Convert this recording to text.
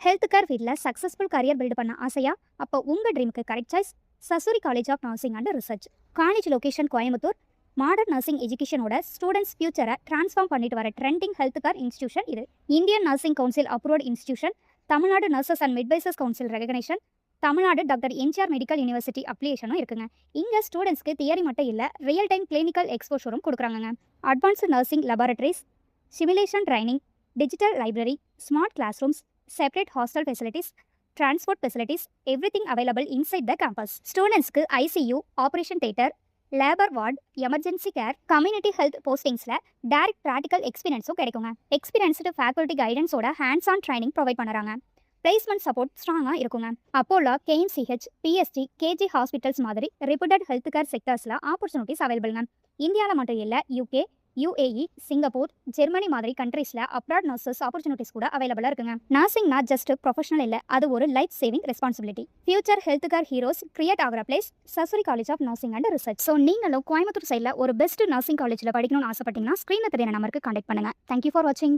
Health care ஃபீல்டில் successful career build பண்ண ஆசையா? அப்போ உங்கள் ட்ரீமுக்கு correct choice Sasuri college of nursing and research. College location Coimbatore. Modern nursing எஜுகேஷனோட ஸ்டூடெண்ட்ஸ் ஃபியூச்சரை ட்ரான்ஸ்ஃபார்ம் பண்ணிட்டு வர ட்ரெண்டிங் ஹெல்த் கேர் இன்ஸ்டியூஷன் இது. Indian nursing council approved institution, Tamil Nadu nurses and midwives council recognition, Tamil Nadu doctor MGR medical university அப்ளிகேஷனும் இருக்குங்க. இங்கே ஸ்டூடெண்ட்ஸ்க்கு theory மட்டும் இல்லை, ரியல் டைம் கிளினிக்கல் எக்ஸ்போஷரும் கொடுக்குறாங்க. Advanced nursing laboratories, simulation training, digital library, smart class rooms, separate hostel facilities, transport facilities, everything available inside the campus. Students க்கு ICU, operation theater, labor ward, emergency care, community health postingsல direct practical experienceம் கிடைக்குங்க. Experienced faculty guidance-ஓட hands-on training provide பண்ணுறாங்க. Placement support ஸ்ட்ராங்காக இருக்குங்க. Apollo, KMCH, PSG, KG hospitals மாதிரி reputed healthcare sectors-ல opportunities அவைலபிள்ங்க. இந்தியாவில் மட்டும் இல்லை, UK, UAE, Singapore, Germany மாதிரி கண்ட்ரீஸில் அப்ராட் நர்சஸ் ஆப்பர்ச்சுனிட்டிஸ் கூட அவைலபிளாக இருக்குங்க. நர்சிங்னா ஜஸ்ட் ப்ரொஃபஷனல் இல்லை, அது ஒரு life saving responsibility. Future health care heroes create ஆகிற place Sasuri college of nursing and research. So நீங்களும் கோயம்புத்தூர் சைடில் ஒரு பெஸ்ட் நர்சிங் காலேஜில் படிக்கணும்னு ஆசைப்பட்டீங்கன்னா ஸ்க்ரீனில் தெரியுற நம்பருக்கு கான்டாக்ட் பண்ணுங்கள். தேங்க்யூ ஃபார் வாட்சிங்.